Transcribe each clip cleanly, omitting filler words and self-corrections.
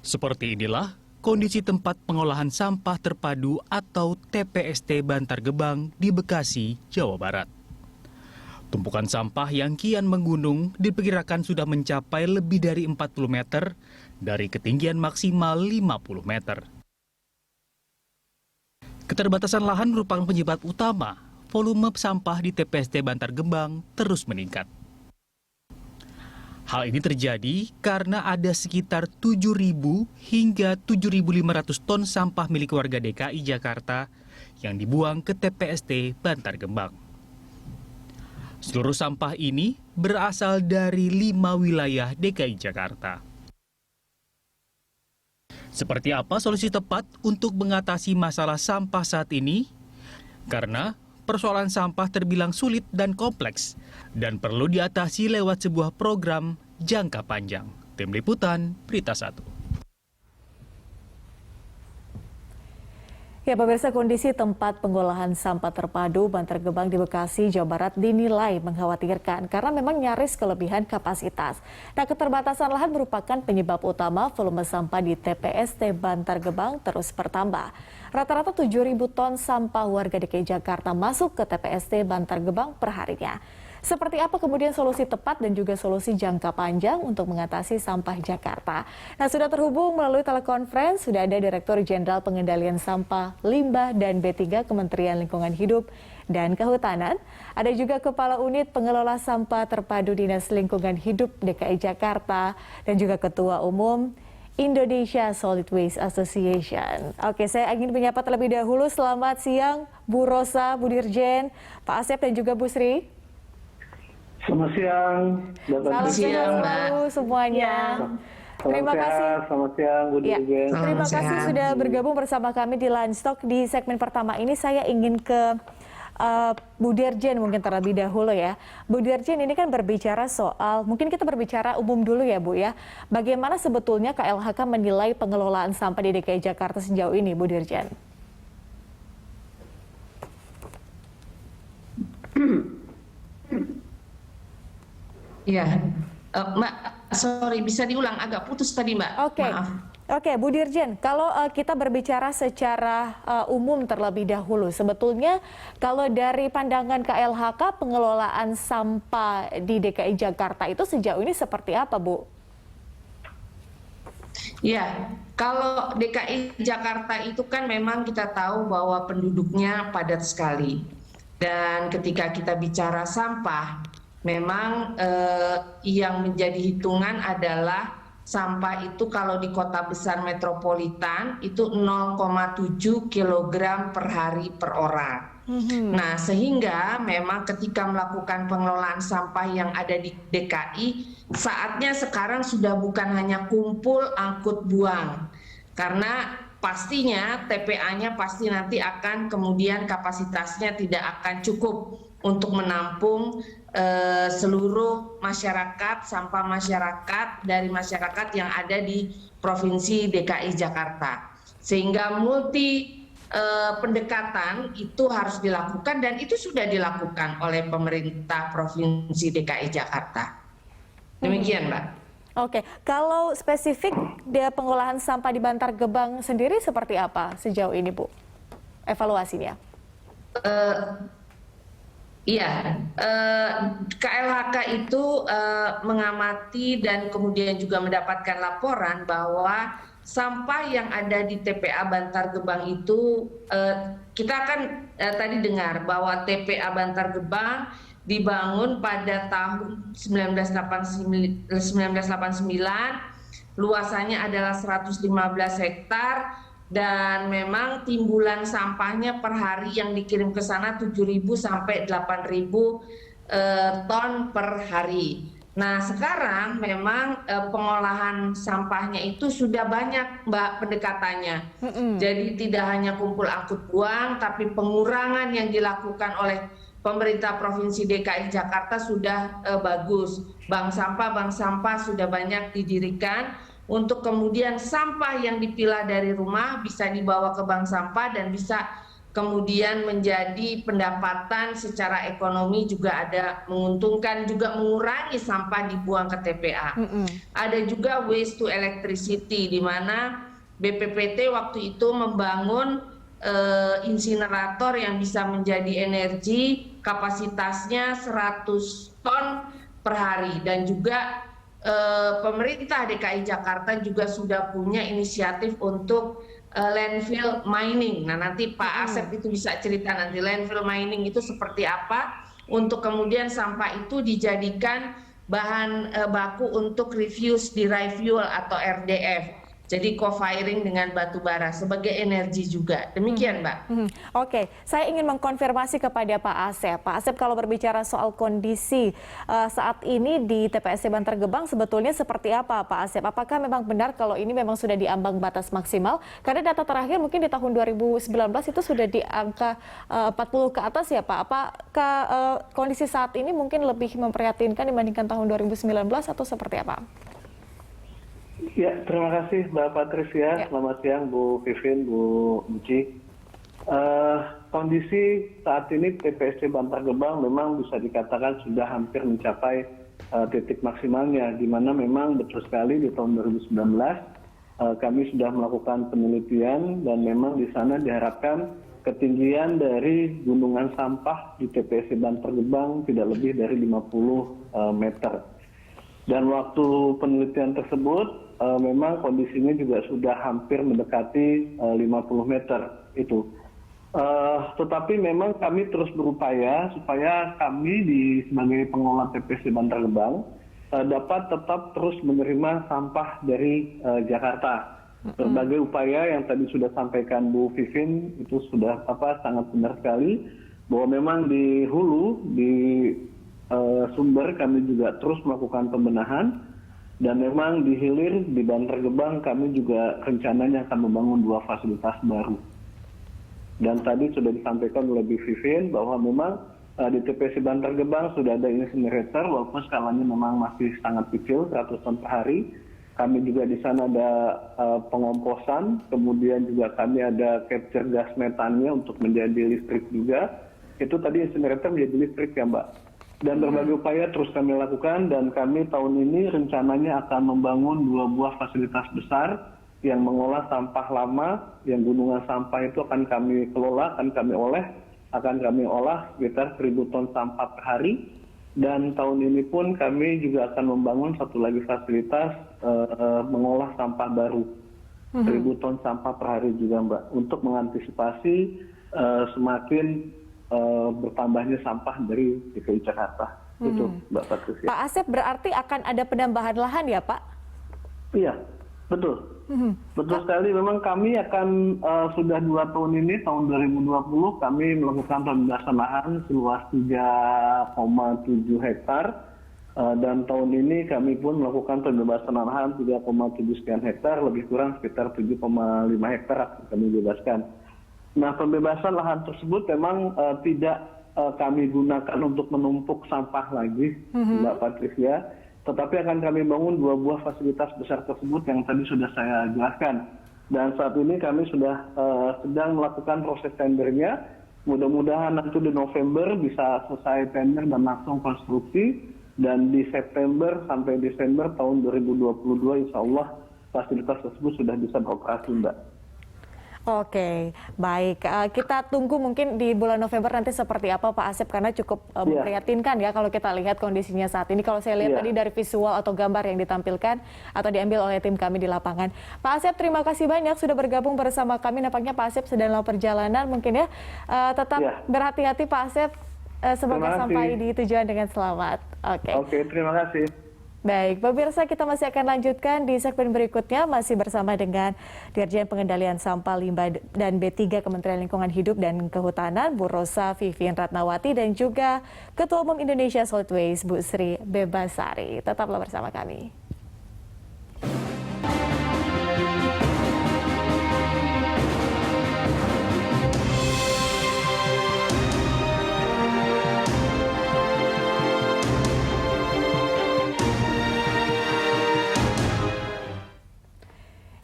Seperti inilah kondisi tempat pengolahan sampah terpadu atau TPST Bantar Gebang di Bekasi, Jawa Barat. Tumpukan sampah yang kian menggunung diperkirakan sudah mencapai lebih dari 40 meter dari ketinggian maksimal 50 meter. Keterbatasan lahan merupakan penyebab utama volume sampah di TPST Bantar Gebang terus meningkat. Hal ini terjadi karena ada sekitar 7.000 hingga 7.500 ton sampah milik warga DKI Jakarta yang dibuang ke TPST Bantar Gebang. Seluruh sampah ini berasal dari 5 wilayah DKI Jakarta. Seperti apa solusi tepat untuk mengatasi masalah sampah saat ini? Karena persoalan sampah terbilang sulit dan kompleks dan perlu diatasi lewat sebuah program jangka panjang. Tim Liputan, Berita 1. Ya, pemirsa, kondisi tempat pengolahan sampah terpadu Bantar Gebang di Bekasi, Jawa Barat dinilai mengkhawatirkan karena memang nyaris kelebihan kapasitas. Nah, keterbatasan lahan merupakan penyebab utama volume sampah di TPST Bantar Gebang terus bertambah. Rata-rata 7.000 ton sampah warga DKI Jakarta masuk ke TPST Bantar Gebang per harinya. Seperti apa kemudian solusi tepat dan juga solusi jangka panjang untuk mengatasi sampah Jakarta? Nah, sudah terhubung melalui telekonferensi, sudah ada Direktur Jenderal Pengendalian Sampah, Limbah, dan B3 Kementerian Lingkungan Hidup dan Kehutanan. Ada juga Kepala Unit Pengelola Sampah Terpadu Dinas Lingkungan Hidup DKI Jakarta dan juga Ketua Umum Indonesia Solid Waste Association. Oke, saya ingin menyapa terlebih dahulu. Selamat siang, Bu Rosa, Bu Dirjen, Pak Asep, dan juga Bu Sri. Selamat siang, Selamat siang, Mbak. Semuanya. Terima kasih. Selamat siang, Bu Dirjen. Terima kasih sudah bergabung bersama kami di Livestock. Di segmen pertama ini saya ingin ke Bu Dirjen mungkin terlebih dahulu ya. Bu Dirjen, ini kan berbicara soal, mungkin kita berbicara umum dulu ya Bu ya. Bagaimana sebetulnya KLHK menilai pengelolaan sampah di DKI Jakarta sejauh ini, Bu Dirjen? Ya, Mbak, sorry, bisa diulang, agak putus tadi, Mbak. Oke. Maaf. Oke, Bu Dirjen, kalau kita berbicara secara umum terlebih dahulu, sebetulnya kalau dari pandangan KLHK pengelolaan sampah di DKI Jakarta itu sejauh ini seperti apa, Bu? Ya, kalau DKI Jakarta itu kan memang kita tahu bahwa penduduknya padat sekali. Dan ketika kita bicara sampah, memang yang menjadi hitungan adalah sampah itu kalau di kota besar metropolitan itu 0,7 kg per hari per orang. Nah, sehingga memang ketika melakukan pengelolaan sampah yang ada di DKI, saatnya sekarang sudah bukan hanya kumpul, angkut, buang. Karena pastinya TPA-nya pasti nanti akan kemudian kapasitasnya tidak akan cukup untuk menampung seluruh masyarakat, sampah masyarakat dari masyarakat yang ada di Provinsi DKI Jakarta. Sehingga multi pendekatan itu harus dilakukan dan itu sudah dilakukan oleh pemerintah Provinsi DKI Jakarta. Demikian, Mbak. Oke, kalau spesifik dia pengolahan sampah di Bantar Gebang sendiri seperti apa sejauh ini, Bu? Evaluasinya? Iya, KLHK itu mengamati dan kemudian juga mendapatkan laporan bahwa sampah yang ada di TPA Bantar Gebang itu, kita kan tadi dengar bahwa TPA Bantar Gebang dibangun pada tahun 1989, luasannya adalah 115 hektar, dan memang timbulan sampahnya per hari yang dikirim ke sana 7.000 sampai 8.000 ton per hari. Nah, sekarang memang pengolahan sampahnya itu sudah banyak, Mbak, pendekatannya. Jadi tidak hanya kumpul angkut buang, tapi pengurangan yang dilakukan oleh pemerintah Provinsi DKI Jakarta sudah bagus. Bank sampah sudah banyak didirikan untuk kemudian sampah yang dipilah dari rumah bisa dibawa ke bank sampah dan bisa kemudian menjadi pendapatan secara ekonomi juga ada menguntungkan, juga mengurangi sampah dibuang ke TPA. Ada juga waste to electricity, di mana BPPT waktu itu membangun insinerator yang bisa menjadi energi, kapasitasnya 100 ton per hari, dan juga pemerintah DKI Jakarta juga sudah punya inisiatif untuk landfill mining. Nah, nanti Pak Asep itu bisa cerita nanti landfill mining itu seperti apa, untuk kemudian sampah itu dijadikan bahan baku untuk refuse derived fuel atau RDF. Jadi co-firing dengan batu bara sebagai energi juga. Demikian, Mbak. Oke, saya ingin mengkonfirmasi kepada Pak Asep. Pak Asep, kalau berbicara soal kondisi saat ini di TPST Bantar Gebang sebetulnya seperti apa, Pak Asep? Apakah memang benar kalau ini memang sudah di ambang batas maksimal? Karena data terakhir mungkin di tahun 2019 itu sudah di angka 40 ke atas ya, Pak. Apakah kondisi saat ini mungkin lebih memprihatinkan dibandingkan tahun 2019 atau seperti apa? Ya, terima kasih Mbak Patricia. Selamat siang Bu Vivin, Bu Uci. Kondisi saat ini TPST Bantar Gebang memang bisa dikatakan sudah hampir mencapai titik maksimalnya, di mana memang betul sekali di tahun 2019 kami sudah melakukan penelitian, dan memang di sana diharapkan ketinggian dari gunungan sampah di TPST Bantar Gebang tidak lebih dari 50 meter. Dan waktu penelitian tersebut memang kondisinya juga sudah hampir mendekati 50 meter itu. Tetapi memang kami terus berupaya supaya kami sebagai pengelola TPST Bantar Gebang dapat tetap terus menerima sampah dari Jakarta. Berbagai upaya yang tadi sudah sampaikan Bu Vivin itu sudah sangat benar sekali, bahwa memang di hulu, di sumber kami juga terus melakukan pembenahan, dan memang di hilir di Bantar Gebang kami juga rencananya akan membangun 2 fasilitas baru. Dan tadi sudah disampaikan oleh Bu Vivin bahwa memang di TPST Bantar Gebang sudah ada incinerator, walaupun skalanya memang masih sangat kecil, 100 ton per hari. Kami juga di sana ada pengomposan, kemudian juga kami ada capture gas metannya untuk menjadi listrik juga. Itu tadi incinerator menjadi listrik ya, Mbak. Dan berbagai upaya terus kami lakukan, dan kami tahun ini rencananya akan membangun 2 buah fasilitas besar yang mengolah sampah lama, yang gunungan sampah itu akan kami kelola, akan kami olah sekitar 1.000 ton sampah per hari. Dan tahun ini pun kami juga akan membangun satu lagi fasilitas mengolah sampah baru, 1.000 ton sampah per hari juga, Mbak, untuk mengantisipasi semakin bertambahnya sampah dari DKI Jakarta. Itu Mbak Patricia. Pak Asep, berarti akan ada penambahan lahan ya, Pak? Iya, betul. Betul sekali. Memang kami akan sudah 2 tahun ini, tahun 2020 kami melakukan pembebasan lahan seluas 3,7 hektar. Dan tahun ini kami pun melakukan pembebasan lahan 3,7 sekian hektar, lebih kurang sekitar 7,5 hektar akan kami bebaskan. Nah, pembebasan lahan tersebut memang tidak kami gunakan untuk menumpuk sampah lagi, Mbak Patricia, tetapi akan kami bangun 2 buah fasilitas besar tersebut yang tadi sudah saya jelaskan. Dan saat ini kami sudah sedang melakukan proses tendernya. Mudah-mudahan nanti di November bisa selesai tender dan langsung konstruksi, dan di September sampai Desember tahun 2022 insya Allah fasilitas tersebut sudah bisa beroperasi, Mbak. Oke, baik. Kita tunggu mungkin di bulan November nanti seperti apa, Pak Asep, karena cukup memprihatinkan ya kalau kita lihat kondisinya saat ini. Kalau saya lihat tadi dari visual atau gambar yang ditampilkan atau diambil oleh tim kami di lapangan. Pak Asep, terima kasih banyak sudah bergabung bersama kami. Nampaknya Pak Asep sedang dalam perjalanan, mungkin ya. Tetap berhati-hati Pak Asep. Semoga sampai di tujuan dengan selamat. Oke, terima kasih. Baik, pemirsa, kita masih akan lanjutkan di segmen berikutnya, masih bersama dengan Dirjen Pengendalian Sampah Limbah dan B3 Kementerian Lingkungan Hidup dan Kehutanan, Bu Rosa Vivien Ratnawati, dan juga Ketua Umum Indonesia Solid Waste, Bu Sri Bebasari. Tetaplah bersama kami.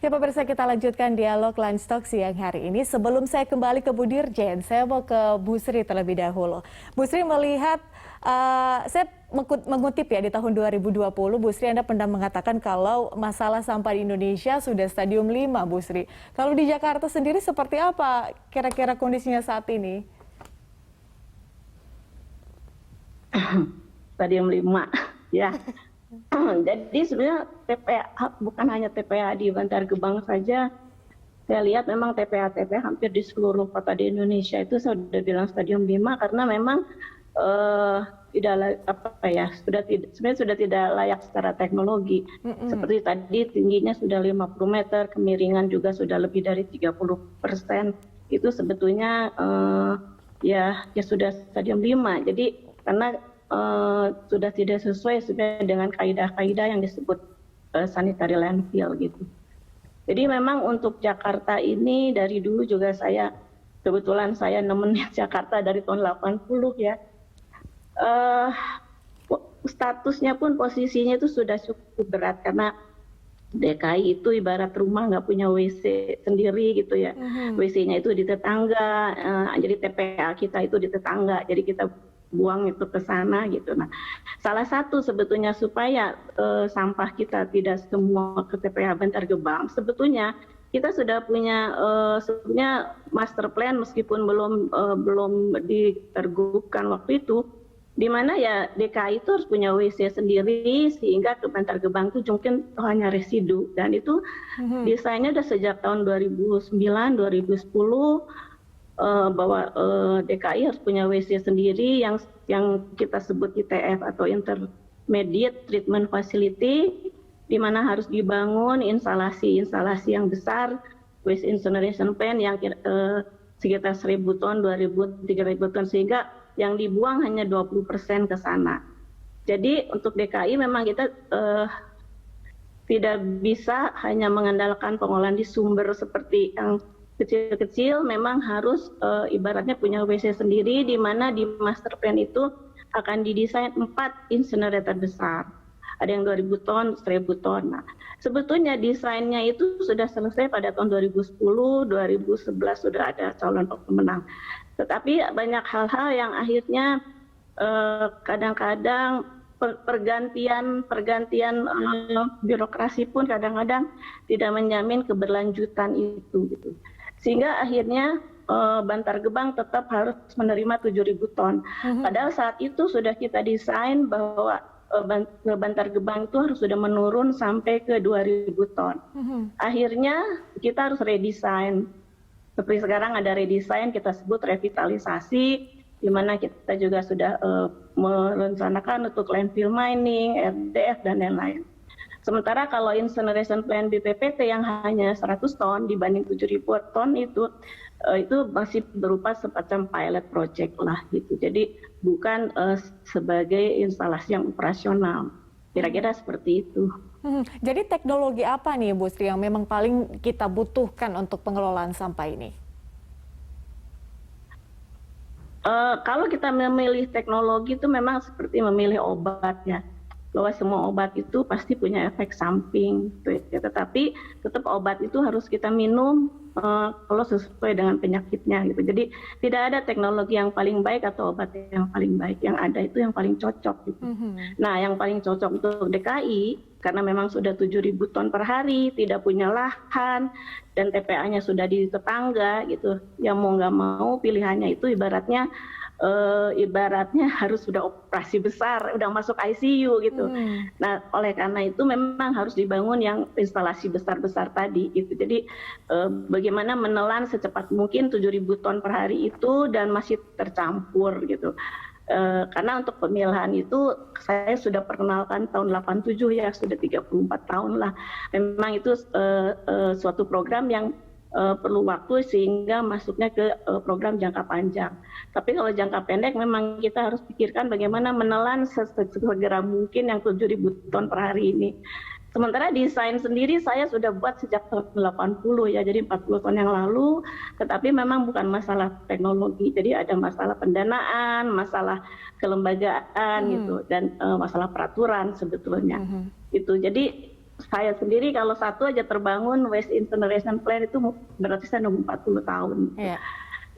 Ya pemirsa, kita lanjutkan dialog Lunch Talk siang hari ini. Sebelum saya kembali ke Bu Dirjen, saya mau ke Bu Sri terlebih dahulu. Bu Sri melihat, saya mengutip ya di tahun 2020, Bu Sri Anda pernah mengatakan kalau masalah sampah di Indonesia sudah stadium 5, Bu Sri. Kalau di Jakarta sendiri seperti apa kira-kira kondisinya saat ini? Stadium 5, ya. Jadi sebenarnya TPA bukan hanya TPA di Bantar Gebang saja. Saya lihat memang TPA hampir di seluruh kota di Indonesia itu sudah bilang stadium 5 karena memang sebenarnya sudah tidak layak secara teknologi. Seperti tadi tingginya sudah 50 meter, kemiringan juga sudah lebih dari 30%. Itu sebetulnya ya sudah stadium 5. Jadi karena sudah tidak sesuai dengan kaidah-kaidah yang disebut sanitary landfill gitu. Jadi memang untuk Jakarta ini dari dulu juga kebetulan saya nemenin Jakarta dari tahun 80 ya. Statusnya pun posisinya itu sudah cukup berat karena DKI itu ibarat rumah nggak punya WC sendiri gitu ya. WC-nya itu di tetangga, jadi TPA kita itu di tetangga, jadi kita buang itu ke sana gitu. Nah, salah satu sebetulnya supaya sampah kita tidak semua ke TPA Bantar Gebang, sebetulnya kita sudah punya sebenarnya master plan meskipun belum ditergubkan waktu itu, di mana ya DKI itu harus punya WC sendiri sehingga ke Bantar Gebang itu mungkin hanya residu, dan itu desainnya udah sejak tahun 2009 2010 bahwa DKI harus punya WC sendiri yang kita sebut ITF atau Intermediate Treatment Facility, di mana harus dibangun instalasi yang besar, waste incineration plant yang sekitar 1.000 ton, 2.000, 3.000 ton, sehingga yang dibuang hanya 20% ke sana. Jadi untuk DKI memang kita tidak bisa hanya mengandalkan pengolahan di sumber seperti yang kecil-kecil, memang harus ibaratnya punya WC sendiri, di mana di master plan itu akan didesain 4 incinerator besar. Ada yang 2.000 ton, 1.000 ton. Nah, sebetulnya desainnya itu sudah selesai pada tahun 2010, 2011 sudah ada calon pemenang. Tetapi banyak hal-hal yang akhirnya kadang-kadang pergantian birokrasi pun kadang-kadang tidak menjamin keberlanjutan itu gitu. Sehingga akhirnya Bantar Gebang tetap harus menerima 7.000 ton. Padahal saat itu sudah kita desain bahwa Bantar Gebang itu harus sudah menurun sampai ke 2.000 ton. Akhirnya kita harus redesign. Seperti sekarang ada redesign, kita sebut revitalisasi, di mana kita juga sudah merencanakan untuk landfill mining, RDF, dan lain-lain. Sementara kalau incineration plant BPPT yang hanya 100 ton dibanding 7.000 ton itu masih berupa semacam pilot project lah gitu. Jadi bukan sebagai instalasi yang operasional. Kira-kira seperti itu. Jadi teknologi apa nih Bu Sri yang memang paling kita butuhkan untuk pengelolaan sampah ini? Kalau kita memilih teknologi itu memang seperti memilih obat ya. Bahwa semua obat itu pasti punya efek samping, ya. Tetapi tetap obat itu harus kita minum kalau sesuai dengan penyakitnya gitu. Jadi tidak ada teknologi yang paling baik atau obat yang paling baik, yang ada itu yang paling cocok gitu. Nah, yang paling cocok untuk DKI karena memang sudah 7.000 ton per hari, tidak punya lahan, dan TPA-nya sudah di tetangga gitu. Ya mau nggak mau pilihannya itu ibaratnya harus sudah operasi besar, udah masuk ICU gitu. Nah, oleh karena itu memang harus dibangun yang instalasi besar-besar tadi gitu. Jadi bagaimana menelan secepat mungkin 7.000 ton per hari itu dan masih tercampur gitu. Karena untuk pemilahan itu saya sudah perkenalkan tahun 87 ya, sudah 34 tahun lah. Memang itu suatu program yang perlu waktu sehingga masuknya ke program jangka panjang. Tapi kalau jangka pendek memang kita harus pikirkan bagaimana menelan sesegera mungkin yang 7.000 ton per hari ini. Sementara desain sendiri saya sudah buat sejak tahun 80 ya, jadi 40 tahun yang lalu, tetapi memang bukan masalah teknologi. Jadi ada masalah pendanaan, masalah kelembagaan gitu, dan masalah peraturan sebetulnya. Itu. Jadi saya sendiri kalau satu aja terbangun waste incineration plant itu berarti saya nunggu 40 tahun. Iya.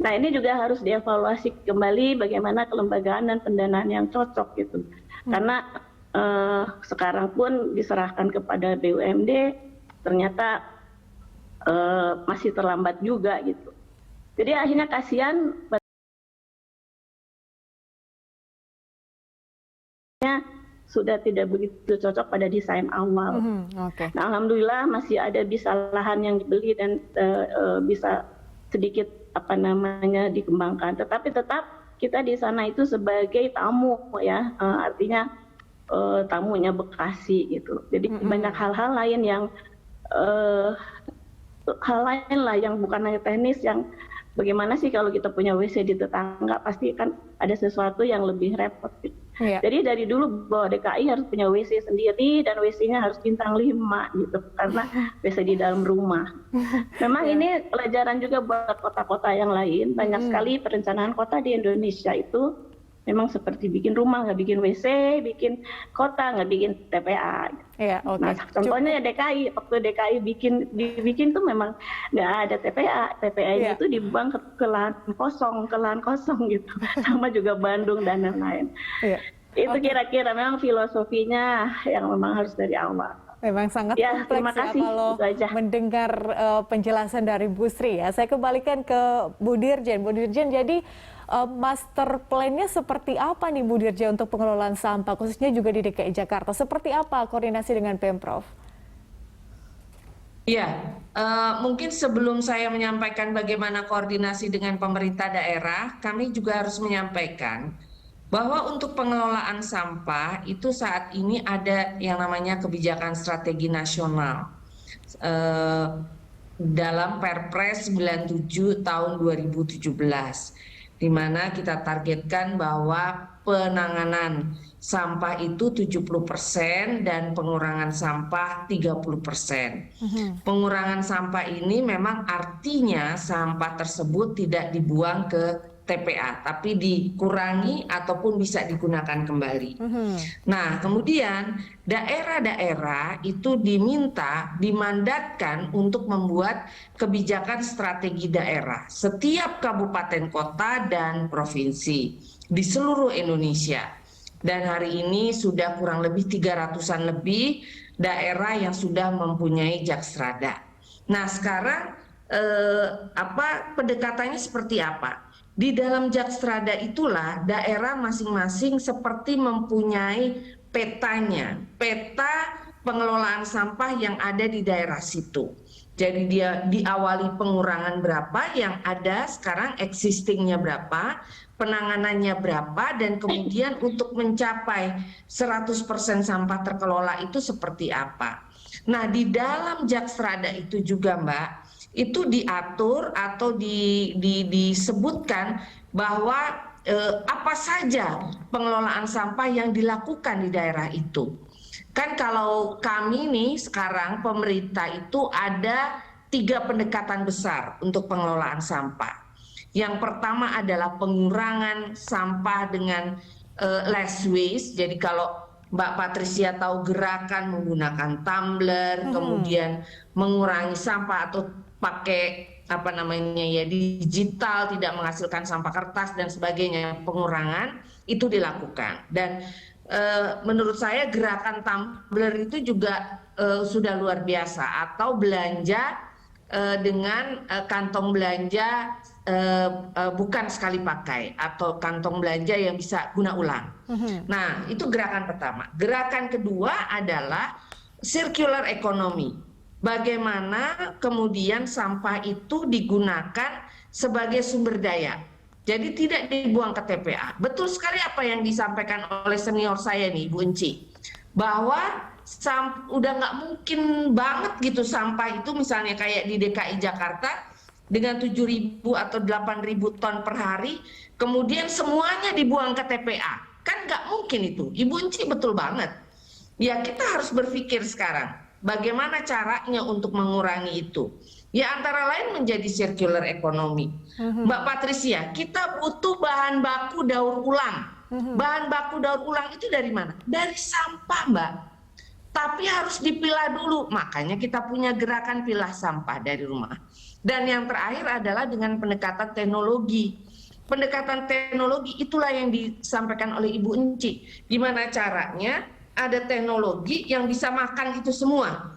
Nah ini juga harus dievaluasi kembali bagaimana kelembagaan dan pendanaan yang cocok gitu. Karena sekarang pun diserahkan kepada BUMD ternyata masih terlambat juga gitu. Jadi akhirnya kasihan sudah tidak begitu cocok pada desain awal. Oke. Nah, alhamdulillah masih ada bisa lahan yang dibeli dan bisa sedikit dikembangkan. Tetapi tetap kita di sana itu sebagai tamu ya, artinya tamunya Bekasi gitu. Jadi banyak hal-hal lain yang yang bukan hanya teknis, yang bagaimana sih kalau kita punya WC di tetangga, pasti kan ada sesuatu yang lebih repot gitu. Iya. Jadi dari dulu bahwa DKI harus punya WC sendiri dan WC-nya harus bintang 5 gitu, karena WC di dalam rumah. Memang ini pelajaran juga buat kota-kota yang lain. Banyak sekali perencanaan kota di Indonesia itu memang seperti bikin rumah, nggak bikin WC, bikin kota, nggak bikin TPA. Iya, oke. Nah, contohnya ya DKI, waktu DKI dibikin tuh memang nggak ada TPA. TPA-nya itu dibuang ke lahan kosong gitu. Sama juga Bandung dan lain-lain. Iya. Itu kira-kira memang filosofinya yang memang harus dari awal. Memang sangat Ya, terima kompleks ya kasih. kalau Itu aja. mendengar penjelasan dari Bu Sri ya. Saya kembalikan ke Bu Dirjen. Bu Dirjen, jadi master plan-nya seperti apa nih Bu Dirjen untuk pengelolaan sampah, khususnya juga di DKI Jakarta? Seperti apa koordinasi dengan Pemprov? Ya, mungkin sebelum saya menyampaikan bagaimana koordinasi dengan pemerintah daerah, kami juga harus menyampaikan bahwa untuk pengelolaan sampah itu saat ini ada yang namanya kebijakan strategi nasional dalam Perpres 97 tahun 2017, di mana kita targetkan bahwa penanganan sampah itu 70% dan pengurangan sampah 30%. Pengurangan sampah ini memang artinya sampah tersebut tidak dibuang ke TPA, tapi dikurangi ataupun bisa digunakan kembali. Nah, kemudian daerah-daerah itu dimandatkan untuk membuat kebijakan strategi daerah setiap kabupaten kota dan provinsi di seluruh Indonesia. Dan hari ini sudah kurang lebih 300-an lebih daerah yang sudah mempunyai Jaksrada. Nah, sekarang pendekatannya seperti apa? Di dalam Jaksrada itulah daerah masing-masing seperti mempunyai petanya, peta pengelolaan sampah yang ada di daerah situ. Jadi dia diawali pengurangan berapa yang ada sekarang, existingnya berapa, penanganannya berapa, dan kemudian untuk mencapai 100% sampah terkelola itu seperti apa. Nah, di dalam Jaksrada itu juga Mbak, itu diatur atau disebutkan bahwa apa saja pengelolaan sampah yang dilakukan di daerah itu. Kan kalau kami nih sekarang pemerintah itu ada 3 pendekatan besar untuk pengelolaan sampah. Yang pertama adalah pengurangan sampah dengan less waste. Jadi kalau Mbak Patricia tahu gerakan menggunakan tumbler, kemudian mengurangi sampah atau pakai digital, tidak menghasilkan sampah kertas dan sebagainya, pengurangan itu dilakukan. Dan menurut saya gerakan tumbler itu juga sudah luar biasa, atau belanja dengan kantong belanja bukan sekali pakai, atau kantong belanja yang bisa guna ulang. Nah, itu gerakan pertama. Gerakan kedua adalah circular economy. Bagaimana kemudian sampah itu digunakan sebagai sumber daya. Jadi tidak dibuang ke TPA. Betul sekali apa yang disampaikan oleh senior saya nih, Bu Enci, bahwa udah nggak mungkin banget gitu sampah itu misalnya kayak di DKI Jakarta dengan 7.000 atau 8.000 ton per hari, kemudian semuanya dibuang ke TPA. Kan nggak mungkin itu. Ibu Enci betul banget. Ya, kita harus berpikir sekarang bagaimana caranya untuk mengurangi itu. Ya, antara lain menjadi circular economy. Mbak Patricia, kita butuh bahan baku daur ulang. Bahan baku daur ulang itu dari mana? Dari sampah, Mbak. tapi harus dipilah dulu. Makanya kita punya gerakan pilah sampah dari rumah. Dan yang terakhir adalah dengan pendekatan teknologi. Pendekatan teknologi itulah yang disampaikan oleh Ibu Enci. Gimana caranya ada teknologi yang bisa makan itu semua.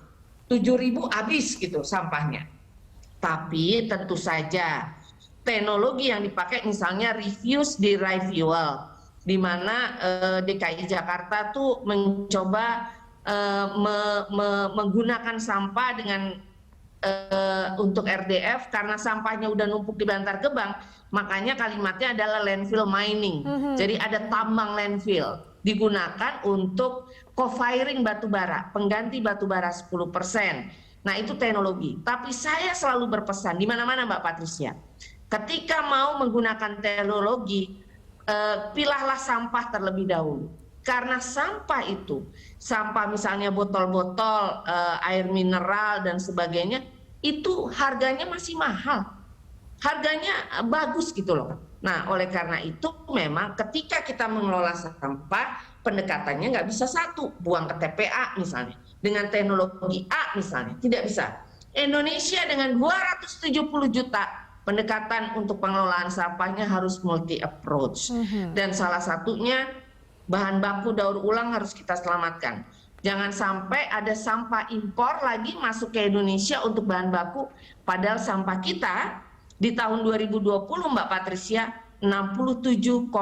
7.000 habis gitu sampahnya. Tapi tentu saja teknologi yang dipakai misalnya refuse derived fuel, di mana DKI Jakarta tuh mencoba menggunakan sampah dengan untuk RDF karena sampahnya udah numpuk di Bantar Gebang, makanya kalimatnya adalah landfill mining. Jadi ada tambang landfill digunakan untuk co-firing batubara, pengganti batubara 10%. Nah, itu teknologi. Tapi saya selalu berpesan di mana-mana Mbak Patricia, ketika mau menggunakan teknologi, pilahlah sampah terlebih dahulu. Karena sampah itu, sampah misalnya botol-botol, air mineral dan sebagainya, itu harganya masih mahal. Harganya bagus gitu loh. Nah, oleh karena itu memang ketika kita mengelola sampah, pendekatannya nggak bisa satu, buang ke TPA misalnya. Dengan teknologi A misalnya, tidak bisa. Indonesia dengan 270 juta, pendekatan untuk pengelolaan sampahnya harus multi approach. Dan salah satunya bahan baku daur ulang harus kita selamatkan. Jangan sampai ada sampah impor lagi masuk ke Indonesia untuk bahan baku, padahal sampah kita di tahun 2020 Mbak Patricia 67,8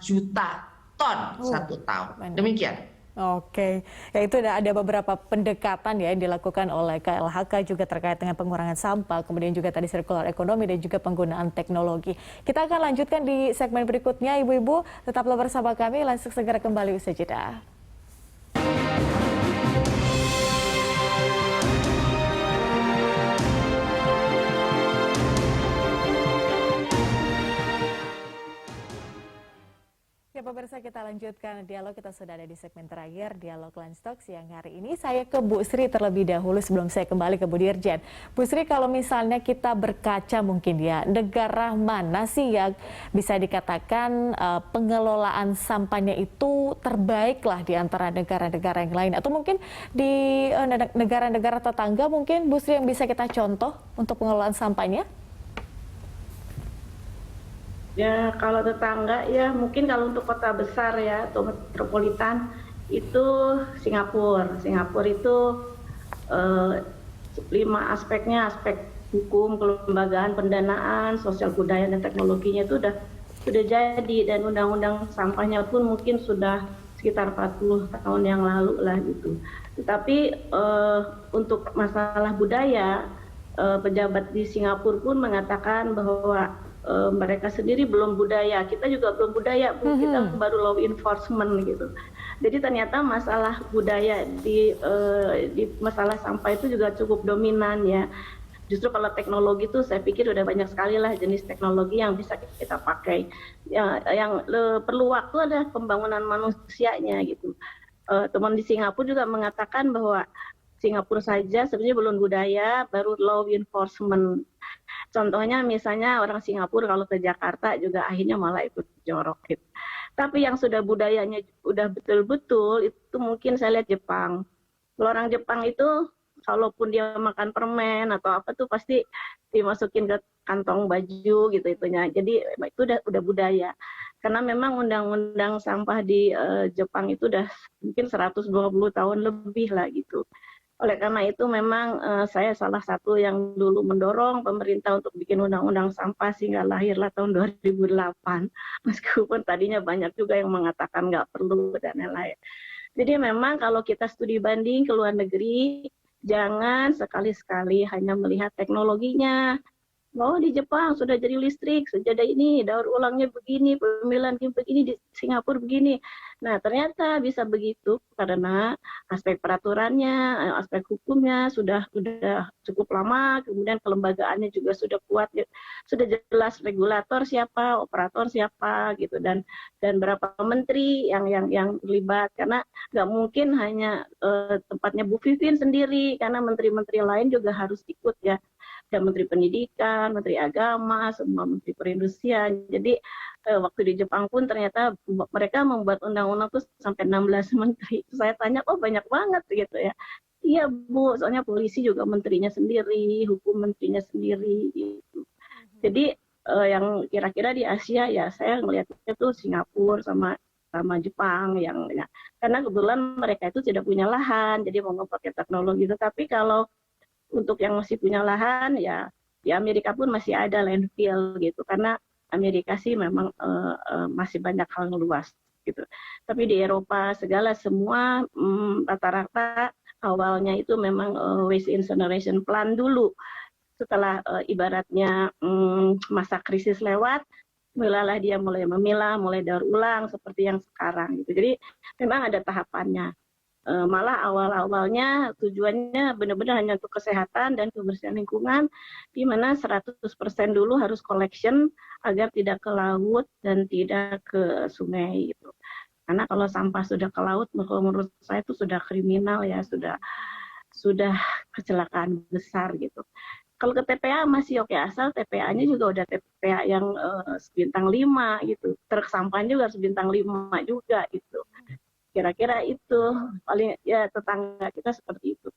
juta ton satu tahun. Demikian. Oke, ya itu ada beberapa pendekatan ya yang dilakukan oleh KLHK juga terkait dengan pengurangan sampah, kemudian juga tadi sirkular ekonomi dan juga penggunaan teknologi. Kita akan lanjutkan di segmen berikutnya, Ibu-Ibu. Tetaplah bersama kami, langsung segera kembali usai jeda. Ya pemirsa, kita lanjutkan dialog. Kita sudah ada di segmen terakhir, Dialog Lunch Talk siang hari ini. Saya ke Bu Sri terlebih dahulu sebelum saya kembali ke Bu Dirjen. Bu Sri, kalau misalnya kita berkaca mungkin ya, negara mana sih yang bisa dikatakan pengelolaan sampahnya itu terbaik lah di antara negara-negara yang lain? Atau mungkin di negara-negara tetangga mungkin Bu Sri yang bisa kita contoh untuk pengelolaan sampahnya? Ya, kalau tetangga ya mungkin kalau untuk kota besar ya atau metropolitan itu Singapura. Singapura itu 5 aspeknya, aspek hukum, kelembagaan, pendanaan, sosial budaya dan teknologinya itu sudah jadi, dan undang-undang sampahnya pun mungkin sudah sekitar 40 tahun yang lalu lah gitu. Tetapi untuk masalah budaya, pejabat di Singapura pun mengatakan bahwa mereka sendiri belum budaya, kita juga belum budaya, Bu. Kita baru law enforcement gitu. Jadi ternyata masalah budaya di masalah sampah itu juga cukup dominan ya. Justru kalau teknologi itu saya pikir udah banyak sekali lah jenis teknologi yang bisa kita pakai. Yang perlu waktu adalah pembangunan manusianya gitu. Teman di Singapura juga mengatakan bahwa Singapura saja sebenarnya belum budaya, baru law enforcement. Contohnya misalnya orang Singapura kalau ke Jakarta juga akhirnya malah ikut jorok gitu. Tapi yang sudah budayanya udah betul-betul itu mungkin saya lihat Jepang. Kalau orang Jepang itu kalaupun dia makan permen atau apa tuh pasti dimasukin ke kantong baju gitu itunya. Jadi itu udah budaya. Karena memang undang-undang sampah di Jepang itu udah mungkin 120 tahun lebih lah gitu. Oleh karena itu memang saya salah satu yang dulu mendorong pemerintah untuk bikin undang-undang sampah sehingga lahirlah tahun 2008. Meskipun tadinya banyak juga yang mengatakan nggak perlu dan lain-lain. Jadi memang kalau kita studi banding ke luar negeri, jangan sekali-sekali hanya melihat teknologinya. Oh di Jepang sudah jadi listrik, sudah ada ini, daur ulangnya begini, pemilihan begini, di Singapura begini. Nah ternyata bisa begitu karena aspek peraturannya, aspek hukumnya sudah cukup lama, kemudian kelembagaannya juga sudah kuat, sudah jelas regulator siapa, operator siapa gitu, dan berapa menteri yang terlibat, karena nggak mungkin hanya tempatnya Bu Vivin sendiri, karena menteri-menteri lain juga harus ikut ya. ada Menteri Pendidikan, Menteri Agama, semua Menteri Perindustrian. Jadi waktu di Jepang pun ternyata mereka membuat undang-undang tuh sampai 16 menteri. Saya tanya, oh banyak banget gitu ya. Iya Bu, soalnya polisi juga menterinya sendiri, hukum menterinya sendiri gitu. Jadi yang kira-kira di Asia ya saya ngelihatnya tuh Singapura sama Jepang yang ya, karena kebetulan mereka itu tidak punya lahan, jadi mau pakai teknologi. Tetapi kalau untuk yang masih punya lahan ya di Amerika pun masih ada landfill gitu, karena Amerika sih memang masih banyak hal yang luas gitu. Tapi di Eropa segala semua rata-rata awalnya itu memang waste incineration plant dulu. Setelah ibaratnya masa krisis lewat, mulailah dia mulai memilah, mulai daur ulang seperti yang sekarang gitu. Jadi memang ada tahapannya. Malah awal-awalnya tujuannya benar-benar hanya untuk kesehatan dan kebersihan lingkungan, di mana 100% dulu harus collection agar tidak ke laut dan tidak ke sungai gitu. Karena kalau sampah sudah ke laut, menurut saya itu sudah kriminal ya, sudah kecelakaan besar gitu. Kalau ke TPA masih oke, asal TPA-nya juga udah TPA yang bintang 5 gitu. Truk sampahnya juga harus bintang 5 juga gitu. Kira-kira itu paling ya tetangga kita seperti itu.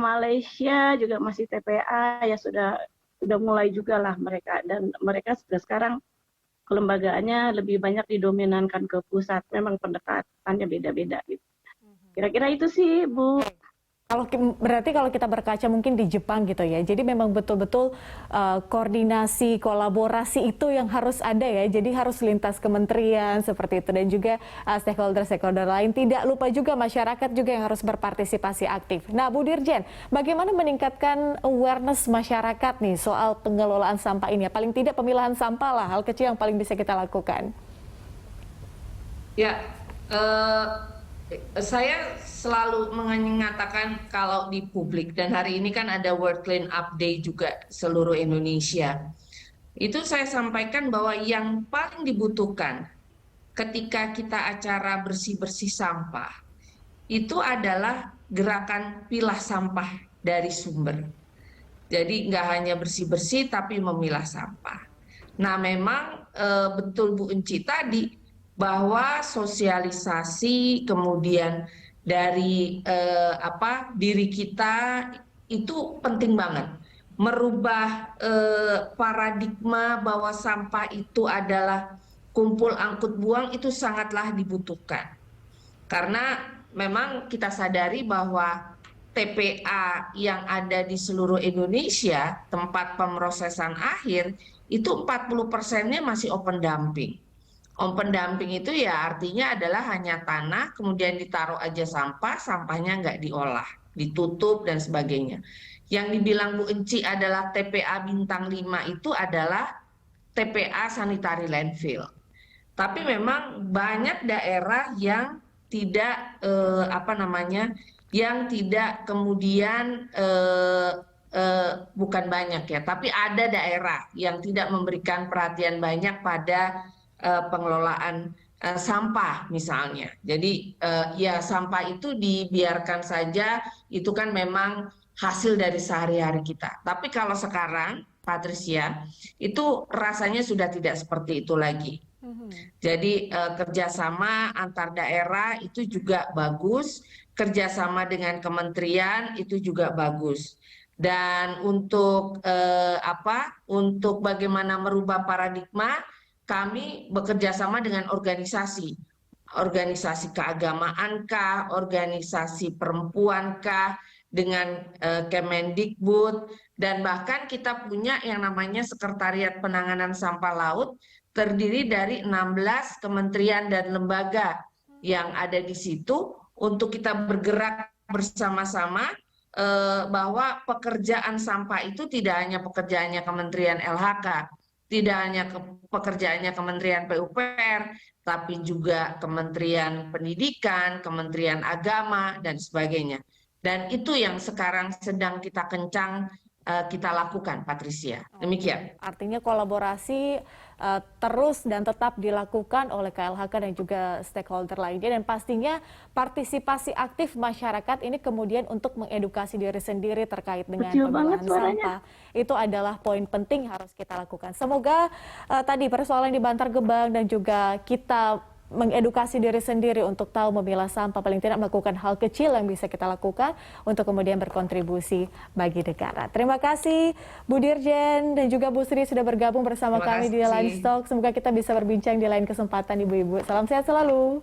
Malaysia juga masih TPA ya sudah mulai juga lah mereka, dan mereka sudah sekarang kelembagaannya lebih banyak didominankan ke pusat. Memang pendekatannya beda-beda gitu. Kira-kira itu sih Bu. Berarti kalau kita berkaca mungkin di Jepang gitu ya, jadi memang betul-betul koordinasi, kolaborasi itu yang harus ada ya, jadi harus lintas kementerian seperti itu, dan juga stakeholder-stakeholder lain. Tidak lupa juga masyarakat juga yang harus berpartisipasi aktif. Nah Bu Dirjen, bagaimana meningkatkan awareness masyarakat nih soal pengelolaan sampah ini? Ya, paling tidak pemilahan sampah lah, hal kecil yang paling bisa kita lakukan. Ya, saya selalu mengatakan kalau di publik, dan hari ini kan ada World Clean Up Day juga seluruh Indonesia, itu saya sampaikan bahwa yang paling dibutuhkan ketika kita acara bersih-bersih sampah itu adalah gerakan pilah sampah dari sumber. Jadi nggak hanya bersih-bersih tapi memilah sampah. Nah memang betul Bu Enci tadi, bahwa sosialisasi kemudian dari diri kita itu penting banget, merubah paradigma bahwa sampah itu adalah kumpul angkut buang, itu sangatlah dibutuhkan, karena memang kita sadari bahwa TPA yang ada di seluruh Indonesia, tempat pemrosesan akhir, itu 40%-nya masih open dumping. Open dumping itu ya artinya adalah hanya tanah, kemudian ditaruh aja sampah, sampahnya nggak diolah, ditutup dan sebagainya. Yang dibilang Bu Enci adalah TPA bintang 5 itu adalah TPA sanitary landfill. Tapi memang banyak daerah yang tidak yang tidak kemudian bukan banyak ya, tapi ada daerah yang tidak memberikan perhatian banyak pada pengelolaan sampah misalnya. Jadi ya sampah itu dibiarkan saja, itu kan memang hasil dari sehari-hari kita. Tapi kalau sekarang, Patricia, itu rasanya sudah tidak seperti itu lagi. Jadi kerjasama antar daerah itu juga bagus, kerjasama dengan kementerian itu juga bagus. Dan untuk untuk bagaimana merubah paradigma, kami bekerja sama dengan organisasi keagamaan kah, organisasi perempuan kah, dengan Kemendikbud, dan bahkan kita punya yang namanya Sekretariat Penanganan Sampah Laut, terdiri dari 16 kementerian dan lembaga yang ada di situ, untuk kita bergerak bersama-sama bahwa pekerjaan sampah itu tidak hanya pekerjaannya Kementerian LHK, tidak hanya pekerjaannya Kementerian PUPR, tapi juga Kementerian Pendidikan, Kementerian Agama, dan sebagainya. Dan itu yang sekarang sedang kita kencang kita lakukan, Patricia. Demikian. Artinya kolaborasi terus dan tetap dilakukan oleh KLHK dan juga stakeholder lainnya, dan pastinya partisipasi aktif masyarakat ini kemudian untuk mengedukasi diri sendiri terkait dengan pengolahan sampah. Itu adalah poin penting harus kita lakukan. Semoga tadi persoalan di Bantar Gebang dan juga kita mengedukasi diri sendiri untuk tahu memilah sampah, paling tidak melakukan hal kecil yang bisa kita lakukan untuk kemudian berkontribusi bagi negara. Terima kasih Bu Dirjen dan juga Bu Sri sudah bergabung bersama kami di Line Talk. Semoga kita bisa berbincang di lain kesempatan, Ibu-ibu. Salam sehat selalu.